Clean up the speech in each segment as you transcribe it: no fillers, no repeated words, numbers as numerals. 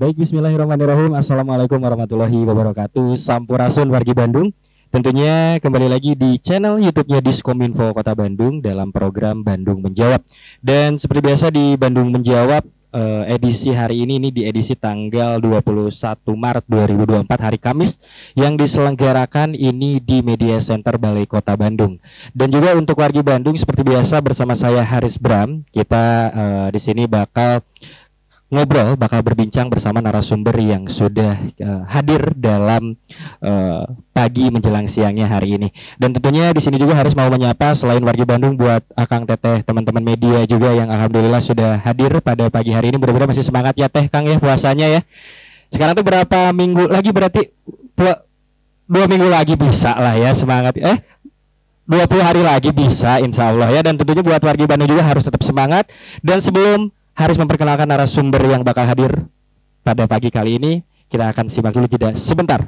Baik, bismillahirrahmanirrahim. Assalamualaikum warahmatullahi wabarakatuh. Sampurasun wargi Bandung. Tentunya kembali lagi di channel YouTube-nya Diskominfo Kota Bandung dalam program Bandung Menjawab. Dan seperti biasa di Bandung Menjawab edisi hari ini di edisi tanggal 21 Maret 2024 hari Kamis yang diselenggarakan ini di Media Center Balai Kota Bandung. Dan juga untuk wargi Bandung seperti biasa bersama saya Haris Bram, kita di sini bakal berbincang bersama narasumber yang sudah hadir dalam pagi menjelang siangnya hari ini. Dan tentunya di sini juga harus mau menyapa selain warga Bandung buat Akang Teteh, teman-teman media juga yang alhamdulillah sudah hadir pada pagi hari ini. Mudah-mudahan masih semangat ya Teh Kang ya puasanya ya. Sekarang tuh berapa minggu lagi berarti 2 minggu lagi bisa lah ya semangat 20 hari lagi bisa insya Allah ya. Dan tentunya buat warga Bandung juga harus tetap semangat. Dan sebelum harus memperkenalkan narasumber yang bakal hadir pada pagi kali ini, kita akan simak dulu jeda sebentar.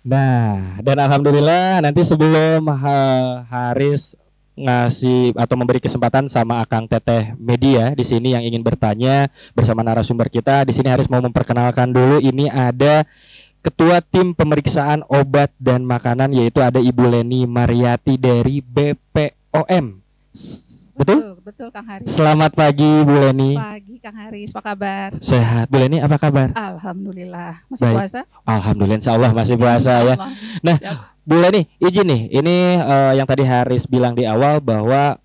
Nah, dan alhamdulillah nanti sebelum Haris ngasih atau memberi kesempatan sama Akang Teteh media di sini yang ingin bertanya bersama narasumber kita, di sini Haris mau memperkenalkan dulu ini ada Ketua Tim Pemeriksaan Obat dan Makanan yaitu ada Ibu Leni Mariati dari BPOM. Betul? Betul Kang Haris. Selamat pagi Bu Leni. Pagi Kang Haris, apa kabar? Sehat. Bu Leni apa kabar? Alhamdulillah. Masih baik. puasa? Alhamdulillah, insya Allah masih puasa ya. Nah, Bu Leni, izin nih, ini yang tadi Haris bilang di awal bahwa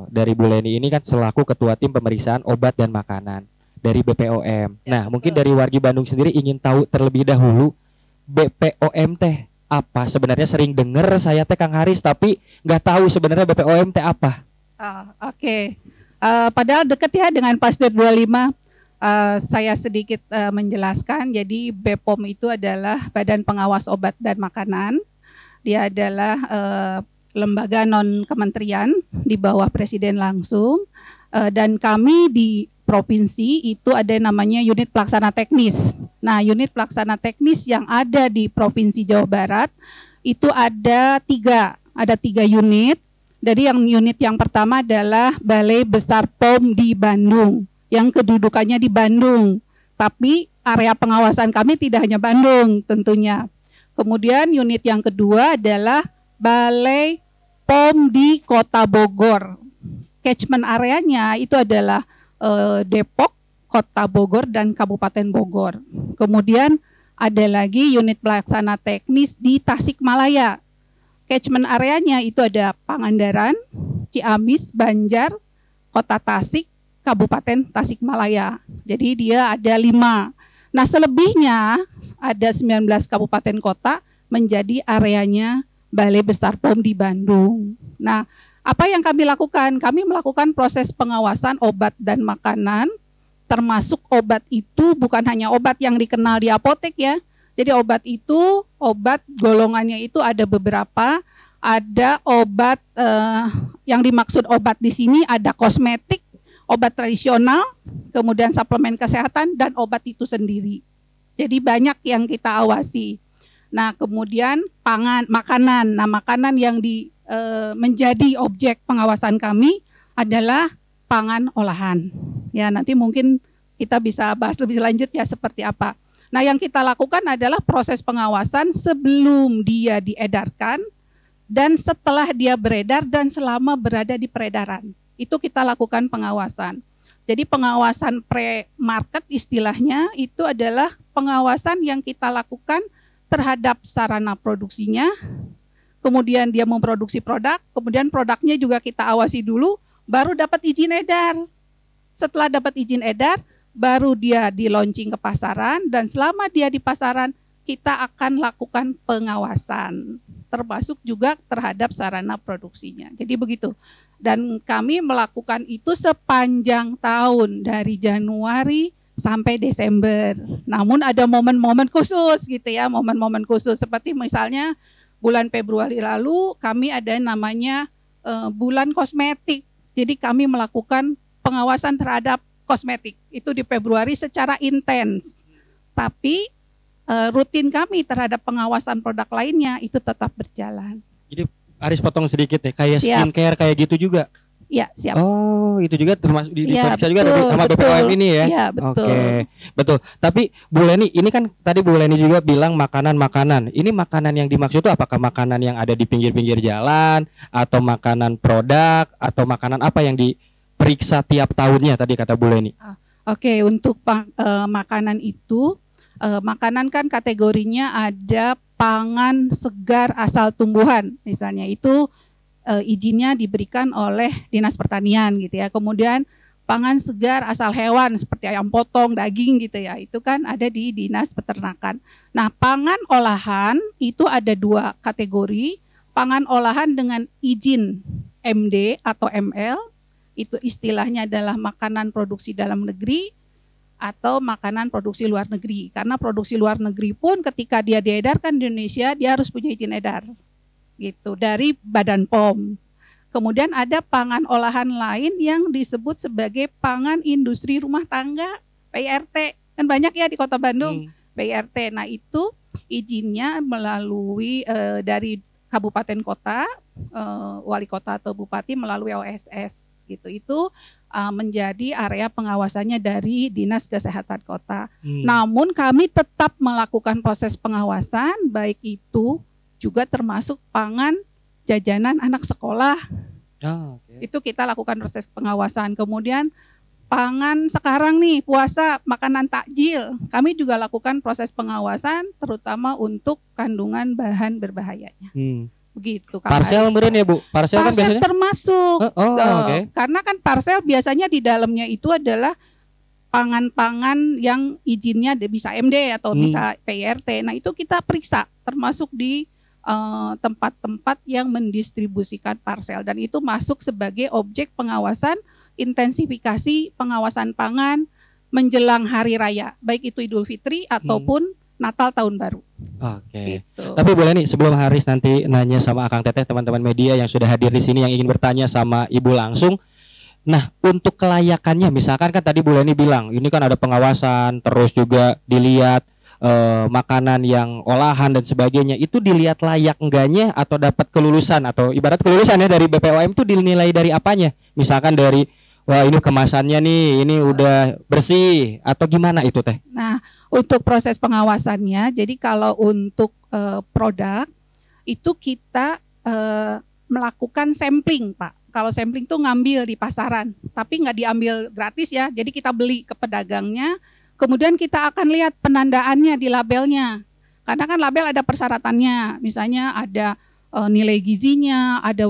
dari Bu Leni ini kan selaku Ketua Tim Pemeriksaan Obat dan Makanan dari BPOM. Nah, mungkin dari wargi Bandung sendiri ingin tahu terlebih dahulu BPOM teh apa? Sebenarnya sering dengar saya teh Kang Haris, tapi nggak tahu sebenarnya BPOM teh apa. Oke. Padahal deket ya dengan Pasder 25. Saya sedikit menjelaskan. Jadi BPOM itu adalah Badan Pengawas Obat dan Makanan. Dia adalah lembaga non kementerian di bawah Presiden langsung. Dan kami di provinsi itu ada namanya unit pelaksana teknis. Nah, unit pelaksana teknis yang ada di Provinsi Jawa Barat itu ada tiga unit. Jadi unit yang pertama adalah Balai Besar POM di Bandung, yang kedudukannya di Bandung. Tapi area pengawasan kami tidak hanya Bandung tentunya. Kemudian unit yang kedua adalah Balai POM di Kota Bogor. Catchment areanya itu adalah Depok, Kota Bogor, dan Kabupaten Bogor. Kemudian ada lagi unit pelaksana teknis di Tasikmalaya. Catchment areanya itu ada Pangandaran, Ciamis, Banjar, Kota Tasik, Kabupaten Tasikmalaya. Jadi dia ada 5. Nah, selebihnya ada 19 kabupaten kota menjadi areanya Balai Besar POM di Bandung. Nah, apa yang kami lakukan? Kami melakukan proses pengawasan obat dan makanan, termasuk obat itu bukan hanya obat yang dikenal di apotek ya. Jadi obat itu, obat golongannya itu ada beberapa. Ada obat yang dimaksud obat di sini ada kosmetik, obat tradisional, kemudian suplemen kesehatan, dan obat itu sendiri. Jadi banyak yang kita awasi. Nah, kemudian makanan. Nah, makanan yang menjadi objek pengawasan kami adalah pangan olahan. Ya, nanti mungkin kita bisa bahas lebih lanjut ya seperti apa. Nah, yang kita lakukan adalah proses pengawasan sebelum dia diedarkan dan setelah dia beredar dan selama berada di peredaran. Itu kita lakukan pengawasan. Jadi pengawasan pre-market istilahnya itu adalah pengawasan yang kita lakukan terhadap sarana produksinya, kemudian dia memproduksi produk, kemudian produknya juga kita awasi dulu, baru dapat izin edar. Setelah dapat izin edar, baru dia di-launching ke pasaran, dan selama dia di pasaran, kita akan lakukan pengawasan, termasuk juga terhadap sarana produksinya. Jadi begitu. Dan kami melakukan itu sepanjang tahun, dari Januari sampai Desember. Namun ada momen-momen khusus gitu ya, momen-momen khusus seperti misalnya bulan Februari lalu kami ada namanya bulan kosmetik. Jadi kami melakukan pengawasan terhadap kosmetik itu di Februari secara intens. Tapi rutin kami terhadap pengawasan produk lainnya itu tetap berjalan. Jadi Aris potong sedikit ya, kayak Siap. skincare kayak gitu juga. Ya, siap. Oh, itu juga termasuk Ya, diperiksa juga betul, sama betul. BPOM ini ya. Ya, betul. Oke, betul. Tapi Bu Leni, ini kan tadi Bu Leni juga bilang makanan-makanan. Ini makanan yang dimaksud itu apakah makanan yang ada di pinggir-pinggir jalan, atau makanan produk, atau makanan apa yang diperiksa tiap tahunnya tadi kata Bu Leni? Oke, untuk makanan itu, makanan kan kategorinya ada pangan segar asal tumbuhan, misalnya itu izinnya diberikan oleh Dinas Pertanian gitu ya. Kemudian pangan segar asal hewan seperti ayam potong, daging gitu ya, itu kan ada di Dinas Peternakan. Nah, pangan olahan itu ada 2 kategori. Pangan olahan dengan izin MD atau ML, itu istilahnya adalah makanan produksi dalam negeri atau makanan produksi luar negeri. Karena produksi luar negeri pun ketika dia diedarkan di Indonesia, dia harus punya izin edar gitu dari Badan POM. Kemudian ada pangan olahan lain yang disebut sebagai pangan industri rumah tangga, PIRT. Kan banyak ya di Kota Bandung, PIRT. Nah, itu izinnya melalui dari kabupaten kota, wali kota atau bupati melalui OSS gitu. Itu menjadi area pengawasannya dari Dinas Kesehatan Kota. Namun kami tetap melakukan proses pengawasan, baik itu juga termasuk pangan jajanan anak sekolah. Itu kita lakukan proses pengawasan. Kemudian pangan sekarang nih puasa, makanan takjil, kami juga lakukan proses pengawasan terutama untuk kandungan bahan berbahayanya. Begitu. Parsel meren ya Bu? Parsel kan biasanya termasuk. Okay. Karena kan parsel biasanya di dalamnya itu adalah pangan-pangan yang izinnya bisa MD atau bisa PIRT. Nah, itu kita periksa termasuk di tempat-tempat yang mendistribusikan parsel, dan itu masuk sebagai objek pengawasan, intensifikasi pengawasan pangan menjelang hari raya, baik itu Idul Fitri ataupun Natal Tahun Baru. Oke. Gitu. Tapi boleh nih sebelum Haris nanti nanya sama Akang Teteh, teman-teman media yang sudah hadir di sini yang ingin bertanya sama Ibu langsung. Nah, untuk kelayakannya, misalkan kan tadi Bu Leni bilang ini kan ada pengawasan, terus juga dilihat makanan yang olahan dan sebagainya, itu dilihat layak enggaknya atau dapat kelulusan, atau ibarat kelulusan ya dari BPOM itu dinilai dari apanya? Misalkan dari wah ini kemasannya nih, ini udah bersih atau gimana itu Teh? Nah, untuk proses pengawasannya, jadi kalau untuk produk itu kita melakukan sampling, Pak. Kalau sampling tuh ngambil di pasaran, tapi nggak diambil gratis ya. Jadi kita beli ke pedagangnya. Kemudian kita akan lihat penandaannya di labelnya. Karena kan label ada persyaratannya. Misalnya ada nilai gizinya, ada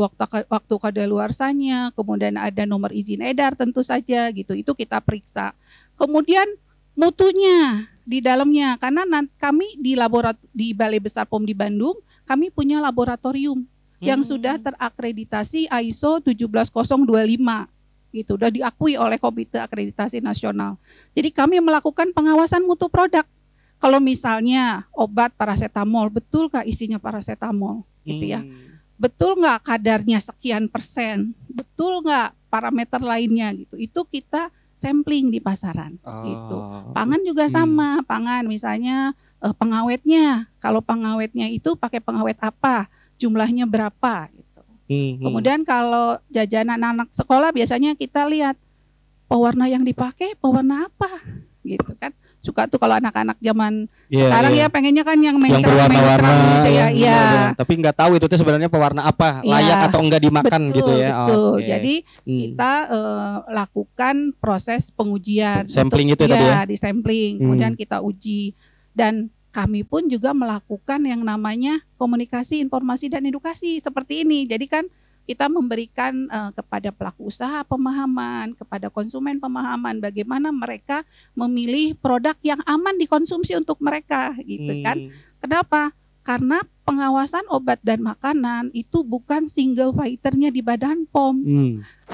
waktu kadaluarsanya, kemudian ada nomor izin edar tentu saja gitu. Itu kita periksa. Kemudian mutunya di dalamnya, karena kami di Balai Besar POM di Bandung, kami punya laboratorium yang sudah terakreditasi ISO 17025. Gitu, udah diakui oleh Komite Akreditasi Nasional. Jadi kami melakukan pengawasan mutu produk. Kalau misalnya obat parasetamol, betulkah isinya parasetamol, gitu ya? Betul nggak kadarnya sekian persen? Betul nggak parameter lainnya gitu? Itu kita sampling di pasaran. Gitu. Pangan juga sama, pangan misalnya pengawetnya. Kalau pengawetnya itu pakai pengawet apa? Jumlahnya berapa? Gitu. Kemudian kalau jajanan anak sekolah biasanya kita lihat pewarna yang dipakai pewarna apa gitu kan. Suka tuh kalau anak-anak zaman sekarang ya pengennya kan yang berwarna-warna gitu ya. Iya. Tapi nggak tahu itu tuh sebenarnya pewarna apa, layak atau enggak dimakan gitu ya. Betul. Jadi kita lakukan proses pengujian. Sampling itu tadi ya. Di sampling. Kemudian kita uji, dan kami pun juga melakukan yang namanya komunikasi, informasi, dan edukasi seperti ini. Jadi kan kita memberikan kepada pelaku usaha pemahaman, kepada konsumen pemahaman bagaimana mereka memilih produk yang aman dikonsumsi untuk mereka, gitu kan. Kenapa? Karena pengawasan obat dan makanan itu bukan single fighternya di Badan POM.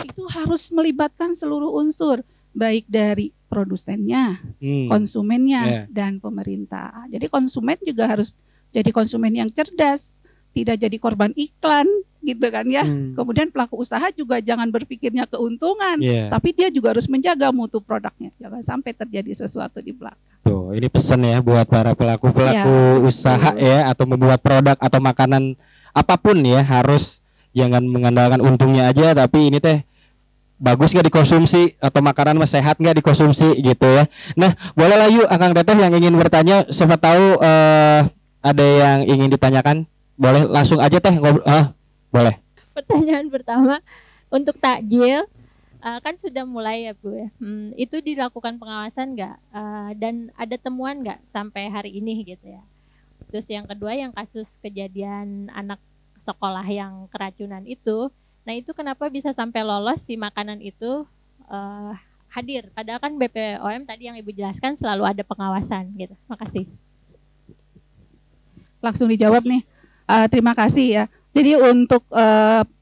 Itu harus melibatkan seluruh unsur, baik dari produsennya, konsumennya, dan pemerintah. Jadi konsumen juga harus jadi konsumen yang cerdas, tidak jadi korban iklan, gitu kan ya. Kemudian pelaku usaha juga jangan berpikirnya keuntungan, tapi dia juga harus menjaga mutu produknya, jangan sampai terjadi sesuatu di belakang. Tuh, ini pesan ya buat para pelaku usaha ya, atau membuat produk atau makanan apapun ya, harus jangan mengandalkan untungnya aja, tapi ini teh bagus nggak dikonsumsi atau makanan mas sehat nggak dikonsumsi gitu ya. Nah, boleh lah yuk Akang Teteh yang ingin bertanya, siapa tahu ada yang ingin ditanyakan, boleh langsung aja teh ngobrol. Boleh. Pertanyaan pertama, untuk takjil kan sudah mulai ya Bu ya. Itu dilakukan pengawasan nggak? Dan ada temuan nggak sampai hari ini gitu ya? Terus yang kedua, yang kasus kejadian anak sekolah yang keracunan itu, nah itu kenapa bisa sampai lolos si makanan itu hadir? Padahal kan BPOM tadi yang Ibu jelaskan selalu ada pengawasan gitu. Makasih. Langsung dijawab nih. Terima kasih ya. Jadi untuk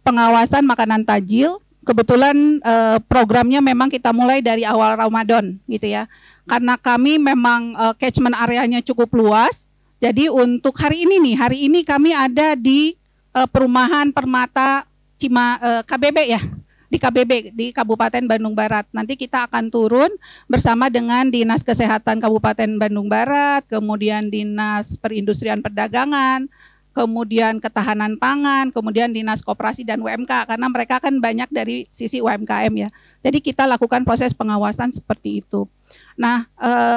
pengawasan makanan tajil, kebetulan programnya memang kita mulai dari awal Ramadan gitu ya. Karena kami memang catchment areanya cukup luas. Jadi untuk hari ini kami ada di Perumahan Permata KBB ya, di KBB di Kabupaten Bandung Barat. Nanti kita akan turun bersama dengan Dinas Kesehatan Kabupaten Bandung Barat, kemudian Dinas Perindustrian Perdagangan, kemudian Ketahanan Pangan, kemudian Dinas Koperasi dan UMK, karena mereka kan banyak dari sisi UMKM ya. Jadi kita lakukan proses pengawasan seperti itu. Nah,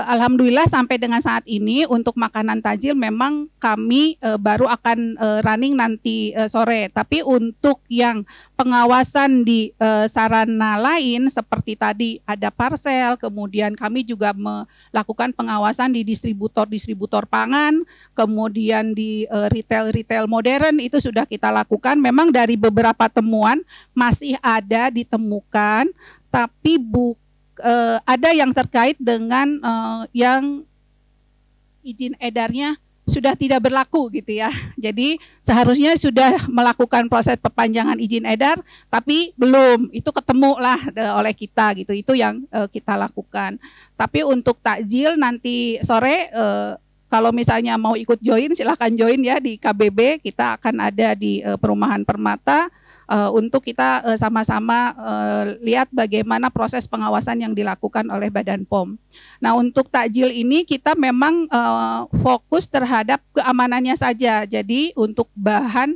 alhamdulillah sampai dengan saat ini untuk makanan tajil memang kami baru akan running nanti sore. Tapi untuk yang pengawasan di sarana lain seperti tadi ada parcel, kemudian kami juga melakukan pengawasan di distributor pangan, kemudian di retail modern itu sudah kita lakukan. Memang dari beberapa temuan masih ada ditemukan, tapi ada yang terkait dengan yang izin edarnya sudah tidak berlaku gitu ya. Jadi seharusnya sudah melakukan proses perpanjangan izin edar, tapi belum. Itu ketemu lah oleh kita gitu. Itu yang kita lakukan. Tapi untuk takjil nanti sore, kalau misalnya mau ikut join, silahkan join ya di KBB. Kita akan ada di Perumahan Permata. Untuk kita sama-sama lihat bagaimana proses pengawasan yang dilakukan oleh Badan POM. Nah, untuk takjil ini kita memang fokus terhadap keamanannya saja. Jadi untuk bahan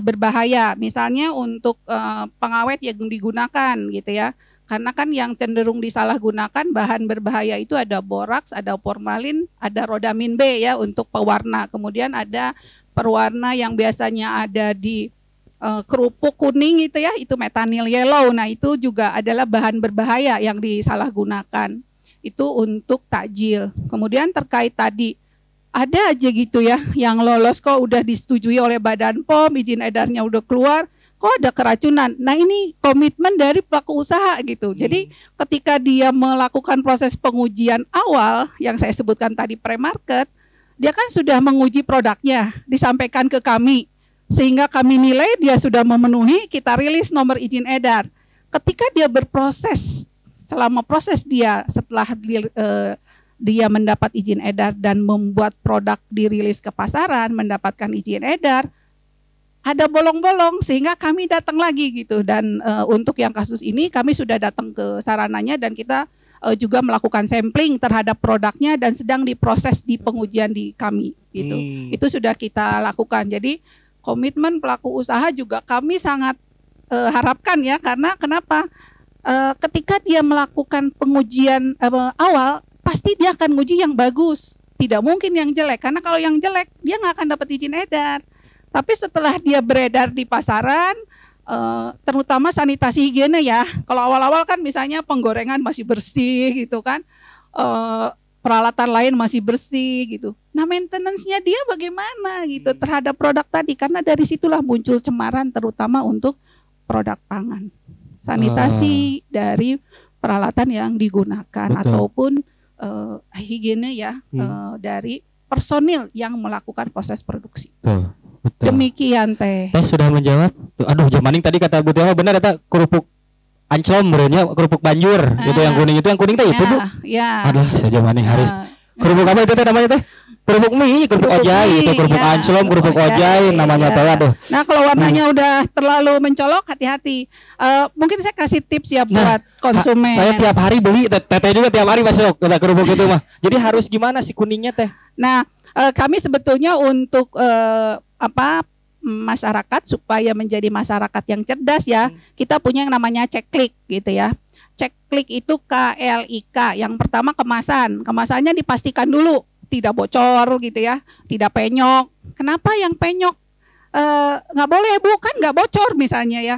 berbahaya, misalnya untuk pengawet yang digunakan gitu ya. Karena kan yang cenderung disalahgunakan bahan berbahaya itu ada boraks, ada formalin, ada rodamin B ya untuk pewarna. Kemudian ada perwarna yang biasanya ada di kerupuk kuning gitu ya, itu metanil yellow. Nah, itu juga adalah bahan berbahaya yang disalahgunakan. Itu untuk takjil. Kemudian terkait tadi, ada aja gitu ya, yang lolos kok udah disetujui oleh Badan POM, izin edarnya udah keluar, kok ada keracunan. Nah, ini komitmen dari pelaku usaha gitu. Jadi ketika dia melakukan proses pengujian awal, yang saya sebutkan tadi pre-market, dia kan sudah menguji produknya, disampaikan ke kami. Sehingga kami nilai dia sudah memenuhi, kita rilis nomor izin edar. Ketika dia berproses, selama proses dia setelah dia mendapat izin edar dan membuat produk dirilis ke pasaran, mendapatkan izin edar, ada bolong-bolong sehingga kami datang lagi gitu. Dan untuk yang kasus ini kami sudah datang ke sarananya dan kita juga melakukan sampling terhadap produknya dan sedang diproses di pengujian di kami gitu. Itu sudah kita lakukan. Jadi komitmen pelaku usaha juga kami sangat harapkan ya, karena kenapa? Ketika dia melakukan pengujian awal, pasti dia akan nguji yang bagus, tidak mungkin yang jelek, karena kalau yang jelek dia nggak akan dapat izin edar. Tapi setelah dia beredar di pasaran, terutama sanitasi higiene ya, kalau awal-awal kan misalnya penggorengan masih bersih gitu kan, peralatan lain masih bersih gitu. Nah, maintenance-nya dia bagaimana gitu terhadap produk tadi, karena dari situlah muncul cemaran terutama untuk produk pangan. Sanitasi dari peralatan yang digunakan. Betul. Ataupun higiene ya dari personil yang melakukan proses produksi. Betul. Demikian Teh. Teh sudah menjawab. Aduh, jamaning tadi kata Bu Tiama benar, eta kerupuk anclom berenya, kerupuk banjur gitu, yang kuning teh itu Bu. Ya. Aduh, saya jamaning Haris. Kerupuk apa itu teh namanya teh? Kerupuk mie, kerupuk ojai gitu, kerupuk anclom, kerupuk ojai namanya teh. Aduh. Nah, kalau warnanya udah terlalu mencolok, hati-hati. Mungkin saya kasih tips ya buat konsumen. Saya tiap hari beli, teteh juga tiap hari masuk kerupuk itu mah. Jadi harus gimana sih kuningnya teh? Nah, kami sebetulnya untuk masyarakat supaya menjadi masyarakat yang cerdas ya, kita punya yang namanya cek klik gitu ya. Cek klik itu KLIK. Yang pertama kemasan. Kemasannya dipastikan dulu tidak bocor gitu ya, tidak penyok. Kenapa yang penyok? Nggak boleh Bu, kan nggak bocor misalnya ya.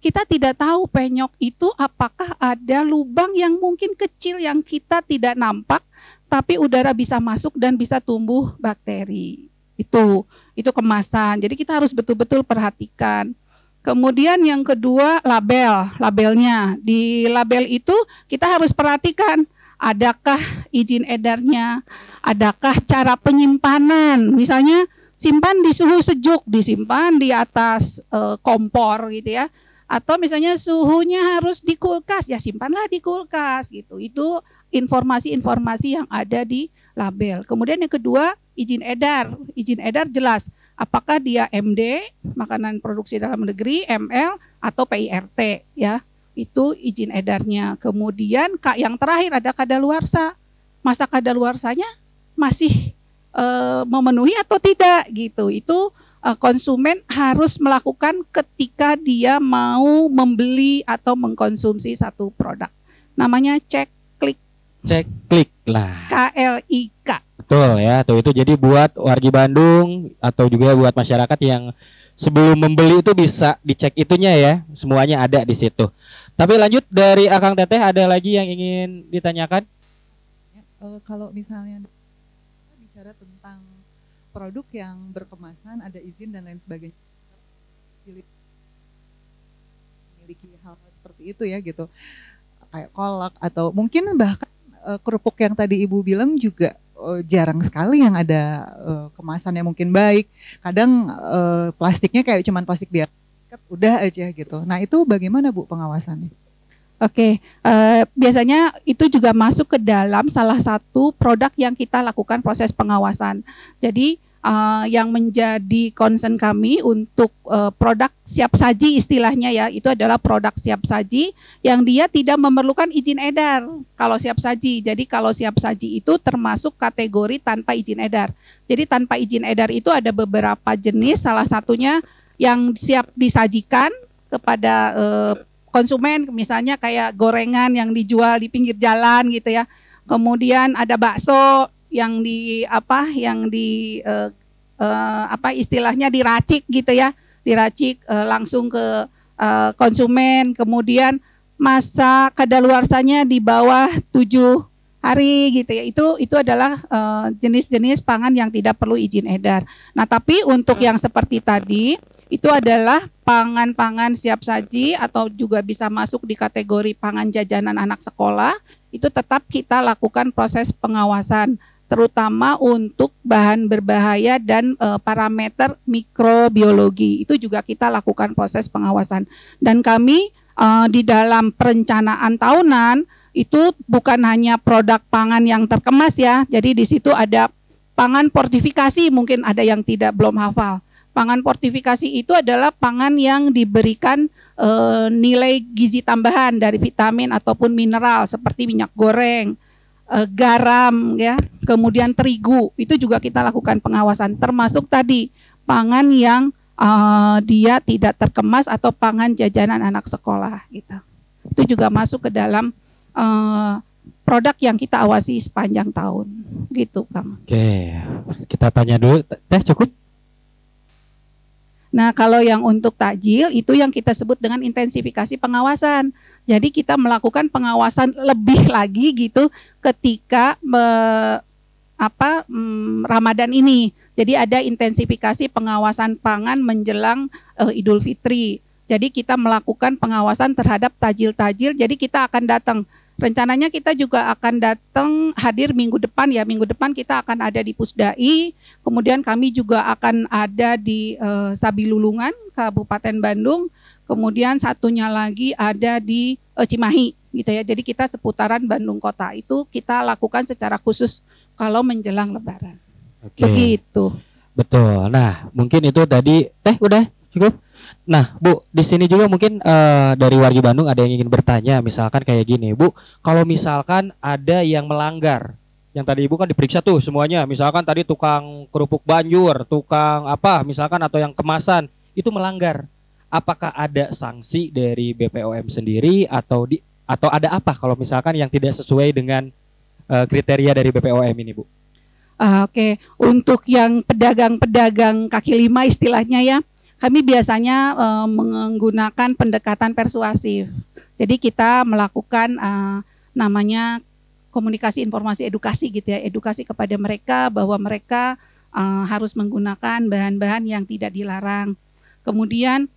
Kita tidak tahu penyok itu apakah ada lubang yang mungkin kecil yang kita tidak nampak, tapi udara bisa masuk dan bisa tumbuh bakteri. Itu kemasan. Jadi kita harus betul-betul perhatikan. Kemudian yang kedua labelnya. Di label itu kita harus perhatikan adakah izin edarnya, adakah cara penyimpanan. Misalnya simpan di suhu sejuk, disimpan di atas kompor gitu ya. Atau misalnya suhunya harus di kulkas, ya simpanlah di kulkas gitu. Itu informasi-informasi yang ada di label. Kemudian yang kedua, izin edar. Izin edar jelas apakah dia MD, makanan produksi dalam negeri, ML atau PIRT ya. Itu izin edarnya. Kemudian yang terakhir ada kadaluarsa. Masa kadaluarsanya masih memenuhi atau tidak gitu. Itu konsumen harus melakukan ketika dia mau membeli atau mengkonsumsi satu produk. Namanya cek klik. Cek klik lah. KLIK. Betul ya, tuh itu jadi buat wargi Bandung atau juga buat masyarakat yang sebelum membeli itu bisa dicek itunya ya, semuanya ada di situ. Tapi lanjut dari Akang Teteh, ada lagi yang ingin ditanyakan? Kalau misalnya bicara tentang produk yang berkemasan, ada izin dan lain sebagainya, memiliki hal seperti itu ya gitu, kayak kolak atau mungkin bahkan kerupuk yang tadi Ibu bilang juga jarang sekali yang ada kemasan yang mungkin baik. Kadang plastiknya kayak cuman plastik biasa, udah aja gitu. Nah itu bagaimana Bu pengawasannya? Oke, biasanya itu juga masuk ke dalam salah satu produk yang kita lakukan proses pengawasan. Jadi yang menjadi concern kami untuk produk siap saji istilahnya ya, itu adalah produk siap saji yang dia tidak memerlukan izin edar kalau siap saji. Jadi kalau siap saji itu termasuk kategori tanpa izin edar. Jadi tanpa izin edar itu ada beberapa jenis, salah satunya yang siap disajikan kepada konsumen, misalnya kayak gorengan yang dijual di pinggir jalan gitu ya. Kemudian ada bakso yang istilahnya diracik gitu ya, diracik langsung ke konsumen. Kemudian masa kadaluarsanya di bawah 7 hari gitu ya. Itu adalah jenis-jenis pangan yang tidak perlu izin edar. Nah, tapi untuk yang seperti tadi itu adalah pangan-pangan siap saji atau juga bisa masuk di kategori pangan jajanan anak sekolah, itu tetap kita lakukan proses pengawasan, terutama untuk bahan berbahaya dan parameter mikrobiologi. Itu juga kita lakukan proses pengawasan. Dan kami di dalam perencanaan tahunan itu bukan hanya produk pangan yang terkemas ya. Jadi di situ ada pangan fortifikasi, mungkin ada yang belum hafal. Pangan fortifikasi itu adalah pangan yang diberikan nilai gizi tambahan dari vitamin ataupun mineral seperti minyak goreng, garam ya, kemudian terigu. Itu juga kita lakukan pengawasan, termasuk tadi pangan yang dia tidak terkemas atau pangan jajanan anak sekolah gitu. Itu juga masuk ke dalam produk yang kita awasi sepanjang tahun gitu, Kang. Oke, kita tanya dulu, Teh cukup? Nah, kalau yang untuk takjil itu yang kita sebut dengan intensifikasi pengawasan. Jadi kita melakukan pengawasan lebih lagi gitu ketika Ramadan ini. Jadi ada intensifikasi pengawasan pangan menjelang Idul Fitri. Jadi kita melakukan pengawasan terhadap tajil-tajil. Jadi kita akan datang. Rencananya kita juga akan datang hadir minggu depan ya. Minggu depan kita akan ada di Pusdai. Kemudian kami juga akan ada di Sabilulungan, Kabupaten Bandung. Kemudian satunya lagi ada di Cimahi gitu ya. Jadi kita seputaran Bandung Kota itu kita lakukan secara khusus kalau menjelang Lebaran. Oke. Begitu. Betul. Nah, mungkin itu tadi Teh udah cukup. Nah, Bu, di sini juga mungkin dari wargi Bandung ada yang ingin bertanya, misalkan kayak gini, Bu, kalau misalkan ada yang melanggar Yang tadi Ibu kan diperiksa tuh semuanya. Misalkan tadi tukang kerupuk banjur, tukang apa misalkan atau yang kemasan itu melanggar. Apakah ada sanksi dari BPOM sendiri atau ada apa kalau misalkan yang tidak sesuai dengan kriteria dari BPOM ini, Bu? Oke. Untuk yang pedagang-pedagang kaki lima istilahnya ya, kami biasanya menggunakan pendekatan persuasif. Jadi kita melakukan namanya komunikasi informasi edukasi gitu ya, edukasi kepada mereka bahwa mereka harus menggunakan bahan-bahan yang tidak dilarang. Kemudian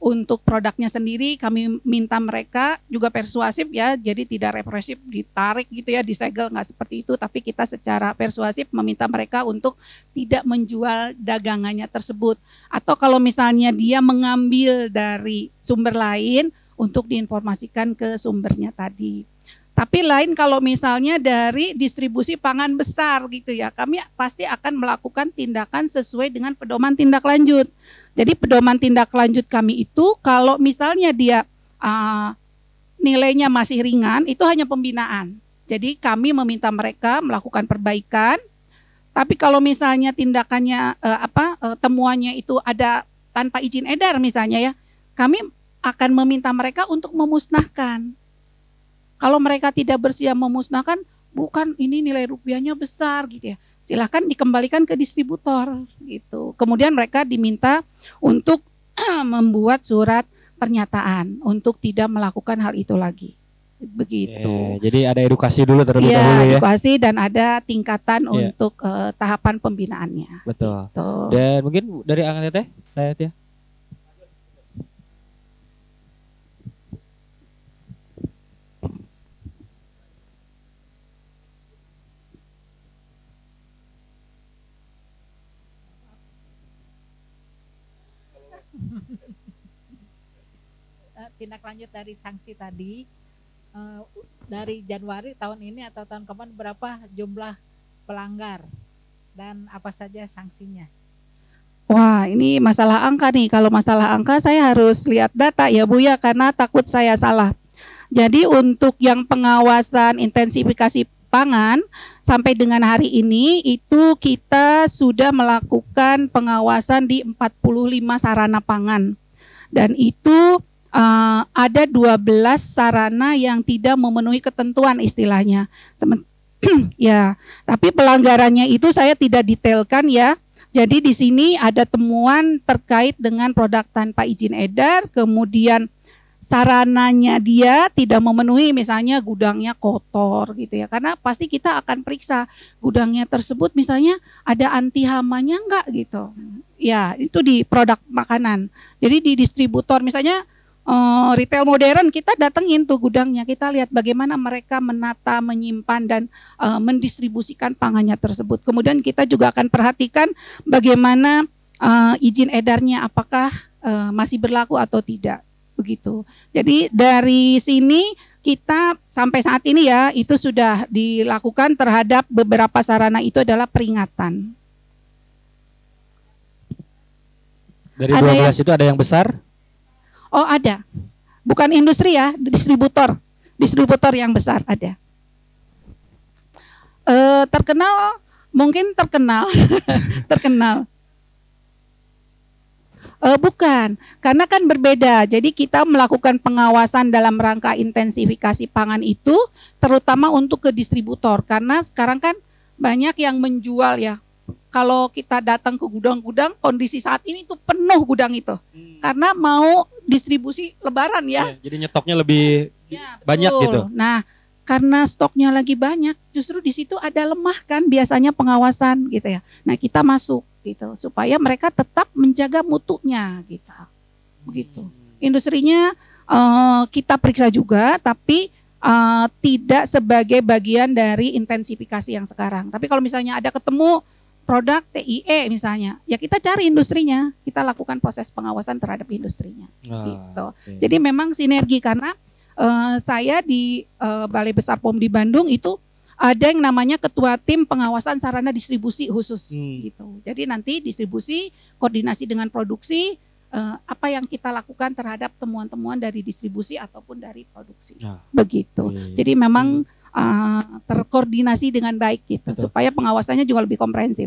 untuk produknya sendiri kami minta mereka juga persuasif ya, jadi tidak represif, ditarik gitu ya, disegel, nggak seperti itu, tapi kita secara persuasif meminta mereka untuk tidak menjual dagangannya tersebut. Atau kalau misalnya dia mengambil dari sumber lain untuk diinformasikan ke sumbernya tadi. Tapi lain kalau misalnya dari distribusi pangan besar gitu ya, kami pasti akan melakukan tindakan sesuai dengan pedoman tindak lanjut. Jadi pedoman tindak lanjut kami itu kalau misalnya dia nilainya masih ringan, itu hanya pembinaan. Jadi kami meminta mereka melakukan perbaikan. Tapi kalau misalnya tindakannya temuannya itu ada tanpa izin edar misalnya ya, kami akan meminta mereka untuk memusnahkan. Kalau mereka tidak bersedia memusnahkan, bukan ini nilai rupiahnya besar gitu ya, silahkan dikembalikan ke distributor gitu. Kemudian mereka diminta untuk membuat surat pernyataan untuk tidak melakukan hal itu lagi. Begitu. Jadi ada edukasi dulu terlebih dahulu ya. Edukasi dan ada tingkatan untuk tahapan pembinaannya. Betul. Gitu. Dan mungkin dari Akang Teteh, saya ya. Tindak lanjut dari sanksi tadi, dari Januari tahun ini atau tahun kemarin berapa jumlah pelanggar dan apa saja sanksinya? Wah, ini masalah angka nih. Kalau masalah angka saya harus lihat data ya Bu ya, karena takut saya salah. Jadi untuk yang pengawasan intensifikasi pangan sampai dengan hari ini itu kita sudah melakukan pengawasan di 45 sarana pangan. Dan itu ada 12 sarana yang tidak memenuhi ketentuan istilahnya. Ya, tapi pelanggarannya itu saya tidak detailkan ya. Jadi di sini ada temuan terkait dengan produk tanpa izin edar, kemudian sarananya dia tidak memenuhi, misalnya gudangnya kotor gitu ya. Karena pasti kita akan periksa gudangnya tersebut misalnya ada anti hamanya enggak gitu. Ya, itu di produk makanan. Jadi di distributor misalnya retail modern kita datengin tuh gudangnya, kita lihat bagaimana mereka menata, menyimpan dan mendistribusikan pangannya tersebut. Kemudian kita juga akan perhatikan bagaimana izin edarnya apakah masih berlaku atau tidak, begitu. Jadi dari sini kita sampai saat ini ya itu sudah dilakukan terhadap beberapa sarana itu adalah peringatan. Dari 12 itu ada yang besar? Oh ada, bukan industri ya, distributor yang besar ada. Terkenal, mungkin terkenal, terkenal. Bukan, karena kan berbeda. Jadi kita melakukan pengawasan dalam rangka intensifikasi pangan itu, terutama untuk ke distributor, karena sekarang kan banyak yang menjual ya. Kalau kita datang ke gudang-gudang, kondisi saat ini tuh penuh gudang itu, karena mau distribusi Lebaran ya. Jadi nyetoknya lebih banyak gitu. Nah, karena stoknya lagi banyak, justru di situ ada lemah kan biasanya pengawasan gitu ya. Nah, kita masuk gitu supaya mereka tetap menjaga mutunya gitu. Begitu. Industrinya kita periksa juga, tapi tidak sebagai bagian dari intensifikasi yang sekarang. Tapi kalau misalnya ada ketemu produk TIE misalnya, ya kita cari industrinya, kita lakukan proses pengawasan terhadap industrinya. Gitu. Okay. Jadi memang sinergi karena saya di Balai Besar POM di Bandung itu ada yang namanya ketua tim pengawasan sarana distribusi khusus gitu. Jadi nanti distribusi koordinasi dengan produksi, apa yang kita lakukan terhadap temuan-temuan dari distribusi ataupun dari produksi. Begitu. Jadi memang terkoordinasi dengan baik gitu, Betul. supaya pengawasannya juga lebih komprehensif.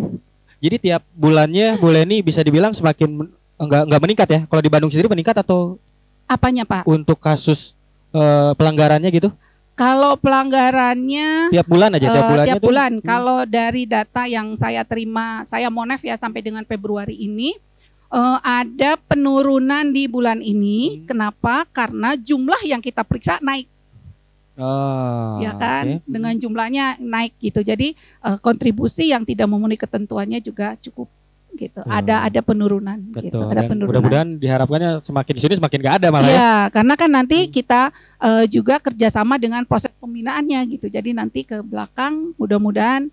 Jadi tiap bulannya Bu Leni bisa dibilang semakin enggak meningkat ya. Kalau di Bandung sendiri meningkat atau Apanya Pak? untuk kasus pelanggarannya gitu? Kalau pelanggarannya Tiap bulan aja, tiap bulannya tiap tuh. bulan. Kalau dari data yang saya terima, saya monef ya sampai dengan Februari ini, ada penurunan di bulan ini. Kenapa? Karena jumlah yang kita periksa naik, Oh, ya kan? oke. Dengan jumlahnya naik gitu. Jadi kontribusi yang tidak memenuhi ketentuannya juga cukup gitu. Ada penurunan gitu. Betul. Ada Dan penurunan. mudah-mudahan diharapkannya semakin di sini semakin nggak ada malah ya. Iya, karena kan nanti kita juga kerjasama dengan proses pembinaannya gitu. Jadi nanti ke belakang mudah-mudahan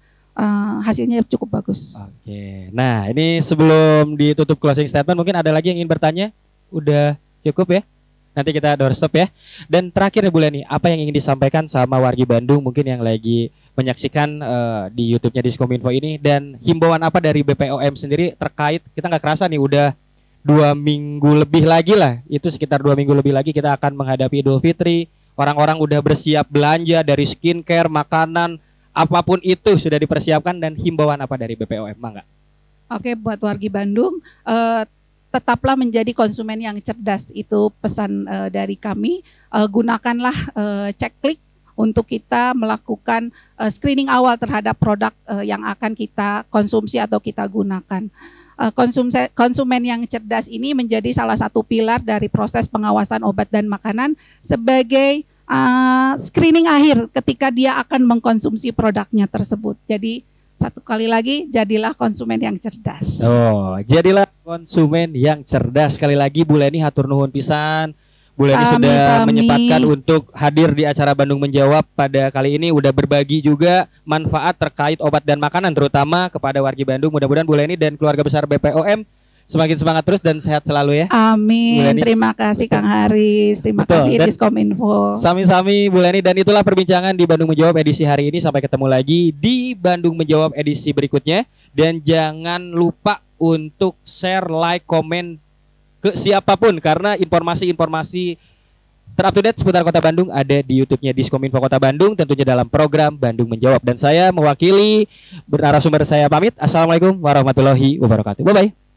hasilnya cukup bagus. Oke. Nah, ini sebelum ditutup closing statement mungkin ada lagi yang ingin bertanya? Udah cukup ya? Nanti kita doorstop ya. Dan terakhir ya Bu Leni, apa yang ingin disampaikan sama wargi Bandung mungkin yang lagi menyaksikan di YouTube-nya Diskominfo ini, dan himbauan apa dari BPOM sendiri terkait, kita nggak kerasa nih udah 2 minggu lebih lagi lah, itu sekitar 2 minggu lebih lagi kita akan menghadapi Idul Fitri. Orang-orang udah bersiap belanja dari skincare, makanan, apapun itu sudah dipersiapkan, dan himbauan apa dari BPOM, Mangga? Oke, buat wargi Bandung, tetaplah menjadi konsumen yang cerdas, itu pesan dari kami. Gunakanlah cek klik untuk kita melakukan screening awal terhadap produk yang akan kita konsumsi atau kita gunakan. Konsumen yang cerdas ini menjadi salah satu pilar dari proses pengawasan obat dan makanan sebagai screening akhir ketika dia akan mengkonsumsi produknya tersebut. Jadi satu kali lagi, jadilah konsumen yang cerdas. Oh, jadilah konsumen yang cerdas. Sekali lagi Bu Leni hatur nuhun pisan. Bu Leni sudah menyempatkan untuk hadir di acara Bandung Menjawab pada kali ini, udah berbagi juga manfaat terkait obat dan makanan terutama kepada wargi Bandung. Mudah-mudahan Bu Leni dan keluarga besar BPOM semakin semangat terus dan sehat selalu ya. Amin. Bu Leni. Terima kasih Kang Haris. Terima Betul. kasih Dan Diskominfo. Sami-sami Bu Leni, dan itulah perbincangan di Bandung Menjawab edisi hari ini. Sampai ketemu lagi di Bandung Menjawab edisi berikutnya, dan jangan lupa untuk share, like, komen ke siapapun, karena informasi-informasi terupdate seputar Kota Bandung ada di YouTube-nya Diskominfo Kota Bandung, tentunya dalam program Bandung Menjawab. Dan saya mewakili narasumber saya pamit. Assalamualaikum warahmatullahi wabarakatuh. Bye-bye.